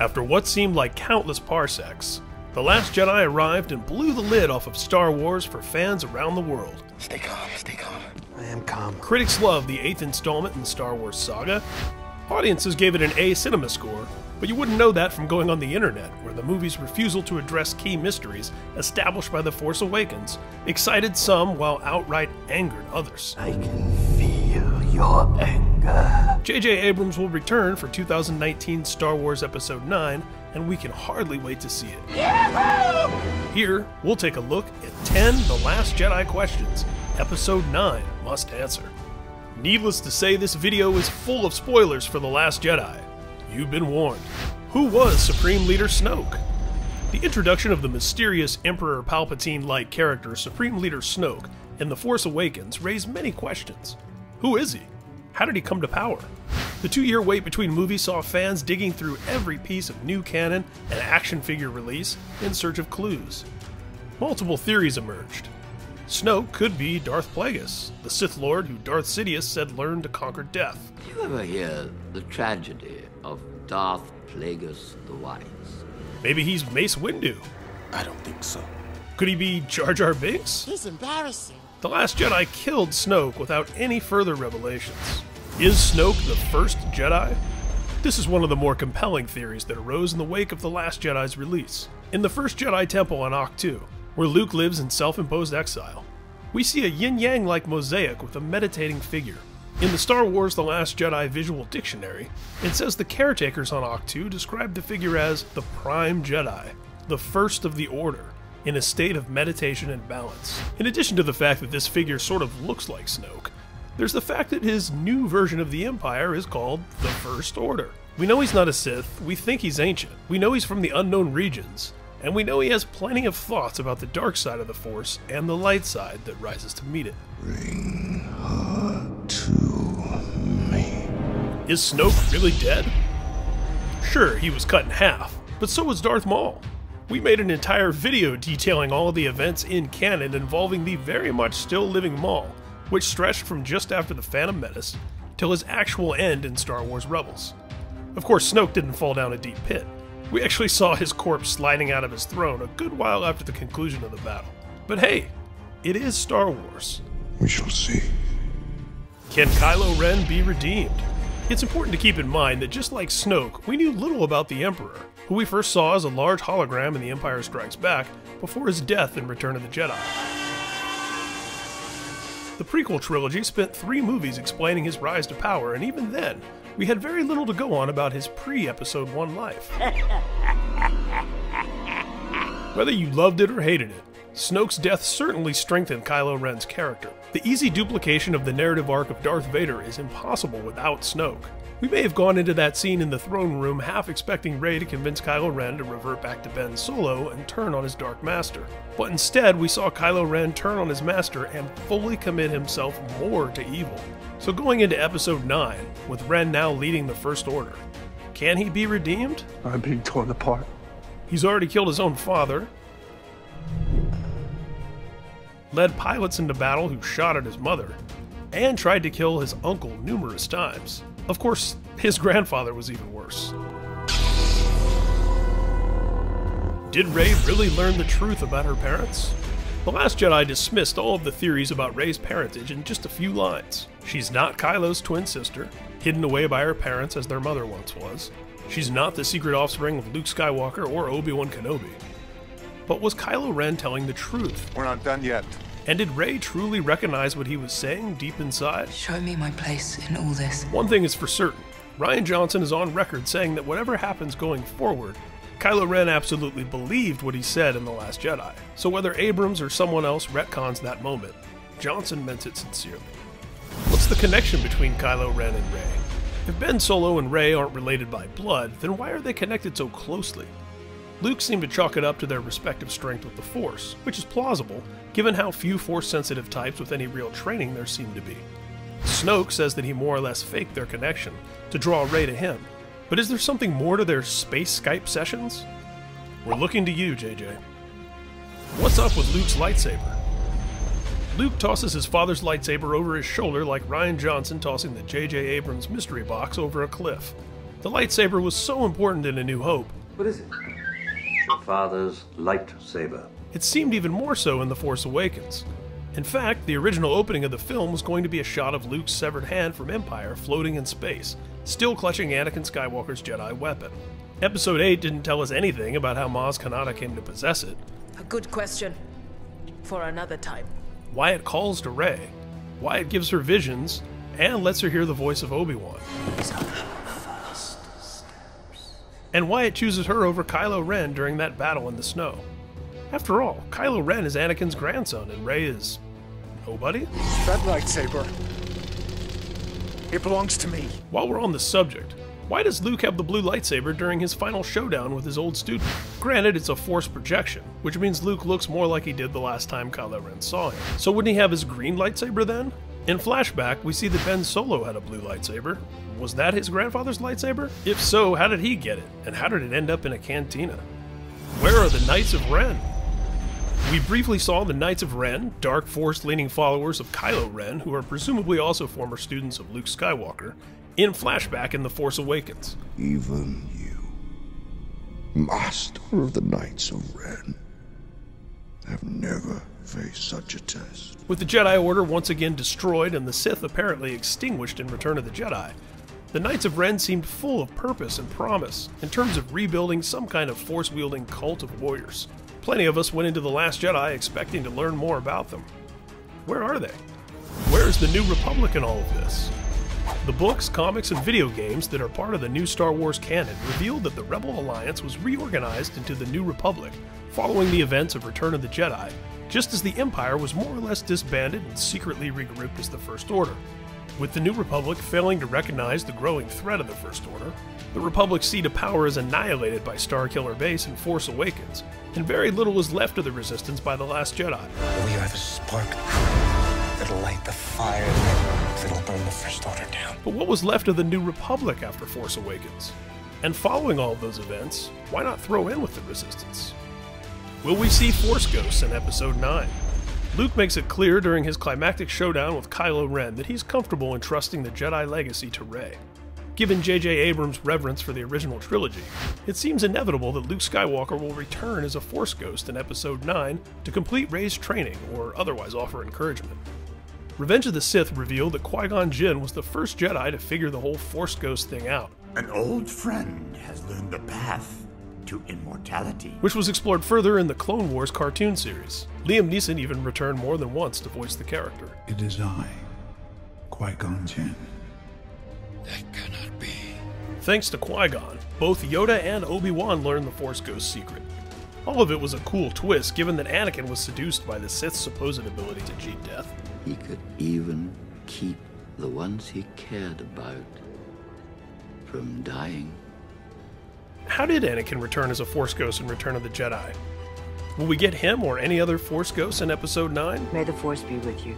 After what seemed like countless parsecs, The Last Jedi arrived and blew the lid off of Star Wars for fans around the world. Stay calm, stay calm. I am calm. Critics loved the 8th installment in the Star Wars saga. Audiences gave it an A cinema score, but you wouldn't know that from going on the internet, where the movie's refusal to address key mysteries established by The Force Awakens excited some while outright angered others. I can feel your anger. J.J. Abrams will return for 2019 Star Wars Episode 9, and we can hardly wait to see it. Yahoo! Here, we'll take a look at 10 The Last Jedi questions, Episode 9 must answer. Needless to say, this video is full of spoilers for The Last Jedi. You've been warned. Who was Supreme Leader Snoke? The introduction of the mysterious Emperor Palpatine-like character Supreme Leader Snoke in The Force Awakens raised many questions. Who is he? How did he come to power? The 2-year wait between movies saw fans digging through every piece of new canon and action figure release in search of clues. Multiple theories emerged. Snoke could be Darth Plagueis, the Sith Lord who Darth Sidious said learned to conquer death. Did you ever hear the tragedy of Darth Plagueis the Wise? Maybe he's Mace Windu. I don't think so. Could he be Jar Jar Binks? He's embarrassing. The Last Jedi killed Snoke without any further revelations. Is Snoke the first Jedi? This is one of the more compelling theories that arose in the wake of The Last Jedi's release. In the first Jedi Temple on Ahch-To, where Luke lives in self-imposed exile, we see a yin-yang-like mosaic with a meditating figure. In the Star Wars The Last Jedi Visual Dictionary, it says the caretakers on Ahch-To describe the figure as the Prime Jedi, the first of the Order, in a state of meditation and balance. In addition to the fact that this figure sort of looks like Snoke, there's the fact that his new version of the Empire is called the First Order. We know he's not a Sith, we think he's ancient, we know he's from the unknown regions, and we know he has plenty of thoughts about the dark side of the Force and the light side that rises to meet it. Bring her to me. Is Snoke really dead? Sure, he was cut in half, but so was Darth Maul. We made an entire video detailing all of the events in canon involving the very much still living Maul, which stretched from just after the Phantom Menace till his actual end in Star Wars Rebels. Of course, Snoke didn't fall down a deep pit. We actually saw his corpse sliding out of his throne a good while after the conclusion of the battle. But hey, it is Star Wars. We shall see. Can Kylo Ren be redeemed? It's important to keep in mind that just like Snoke, we knew little about the Emperor, who we first saw as a large hologram in The Empire Strikes Back before his death in Return of the Jedi. The prequel trilogy spent 3 movies explaining his rise to power, and even then, we had very little to go on about his pre-Episode 1 life. Whether you loved it or hated it, Snoke's death certainly strengthened Kylo Ren's character. The easy duplication of the narrative arc of Darth Vader is impossible without Snoke. We may have gone into that scene in the throne room half expecting Rey to convince Kylo Ren to revert back to Ben Solo and turn on his Dark Master. But instead, we saw Kylo Ren turn on his master and fully commit himself more to evil. So going into Episode 9, with Ren now leading the First Order, can he be redeemed? I'm being torn apart. He's already killed his own father, led pilots into battle who shot at his mother, and tried to kill his uncle numerous times. Of course, his grandfather was even worse. Did Rey really learn the truth about her parents? The Last Jedi dismissed all of the theories about Rey's parentage in just a few lines. She's not Kylo's twin sister, hidden away by her parents as their mother once was. She's not the secret offspring of Luke Skywalker or Obi-Wan Kenobi. But was Kylo Ren telling the truth? We're not done yet. And did Rey truly recognize what he was saying deep inside? Show me my place in all this. One thing is for certain, Rian Johnson is on record saying that whatever happens going forward, Kylo Ren absolutely believed what he said in The Last Jedi. So whether Abrams or someone else retcons that moment, Johnson meant it sincerely. What's the connection between Kylo Ren and Rey? If Ben Solo and Rey aren't related by blood, then why are they connected so closely? Luke seemed to chalk it up to their respective strength with the Force, which is plausible, given how few Force-sensitive types with any real training there seem to be. Snoke says that he more or less faked their connection to draw Rey to him, but is there something more to their space Skype sessions? We're looking to you, JJ. What's up with Luke's lightsaber? Luke tosses his father's lightsaber over his shoulder like Rian Johnson tossing the J.J. Abrams mystery box over a cliff. The lightsaber was so important in A New Hope. What is it? Father's lightsaber. It seemed even more so in The Force Awakens. In fact, the original opening of the film was going to be a shot of Luke's severed hand from Empire floating in space, still clutching Anakin Skywalker's Jedi weapon. Episode 8 didn't tell us anything about how Maz Kanata came to possess it, A good question. For another time. why it calls to Rey, why it gives her visions, and lets her hear the voice of Obi-Wan, and why it chooses her over Kylo Ren during that battle in the snow. After all, Kylo Ren is Anakin's grandson, and Rey is nobody? That lightsaber, it belongs to me. While we're on the subject, why does Luke have the blue lightsaber during his final showdown with his old student? Granted, it's a Force projection, which means Luke looks more like he did the last time Kylo Ren saw him. So wouldn't he have his green lightsaber then? In flashback, we see that Ben Solo had a blue lightsaber. Was that his grandfather's lightsaber? If so, how did he get it? And how did it end up in a cantina? Where are the Knights of Ren? We briefly saw the Knights of Ren, dark Force-leaning followers of Kylo Ren, who are presumably also former students of Luke Skywalker, in flashback in The Force Awakens. Even you, master of the Knights of Ren, have never faced such a test. With the Jedi Order once again destroyed and the Sith apparently extinguished in Return of the Jedi, the Knights of Ren seemed full of purpose and promise in terms of rebuilding some kind of Force-wielding cult of warriors. Plenty of us went into The Last Jedi expecting to learn more about them. Where are they? Where is the New Republic in all of this? The books, comics, and video games that are part of the new Star Wars canon revealed that the Rebel Alliance was reorganized into the New Republic following the events of Return of the Jedi, just as the Empire was more or less disbanded and secretly regrouped as the First Order. With the New Republic failing to recognize the growing threat of the First Order, the Republic's seat of power is annihilated by Starkiller Base and Force Awakens, and very little is left of the Resistance by The Last Jedi. We are the spark that'll light the fire that'll burn the First Order down. But what was left of the New Republic after Force Awakens? And following all of those events, why not throw in with the Resistance? Will we see Force Ghosts in Episode 9? Luke makes it clear during his climactic showdown with Kylo Ren that he's comfortable entrusting the Jedi legacy to Rey. Given J.J. Abrams' reverence for the original trilogy, it seems inevitable that Luke Skywalker will return as a Force Ghost in Episode 9 to complete Rey's training or otherwise offer encouragement. Revenge of the Sith revealed that Qui-Gon Jinn was the first Jedi to figure the whole Force Ghost thing out. An old friend has learned the path to immortality. Which was explored further in the Clone Wars cartoon series. Liam Neeson even returned more than once to voice the character. It is I, Qui-Gon Jinn. That cannot be. Thanks to Qui-Gon, both Yoda and Obi-Wan learned the Force Ghost secret. All of it was a cool twist, given that Anakin was seduced by the Sith's supposed ability to cheat death. He could even keep the ones he cared about from dying. How did Anakin return as a Force Ghost in Return of the Jedi? Will we get him or any other Force Ghosts in Episode 9? May the Force be with you.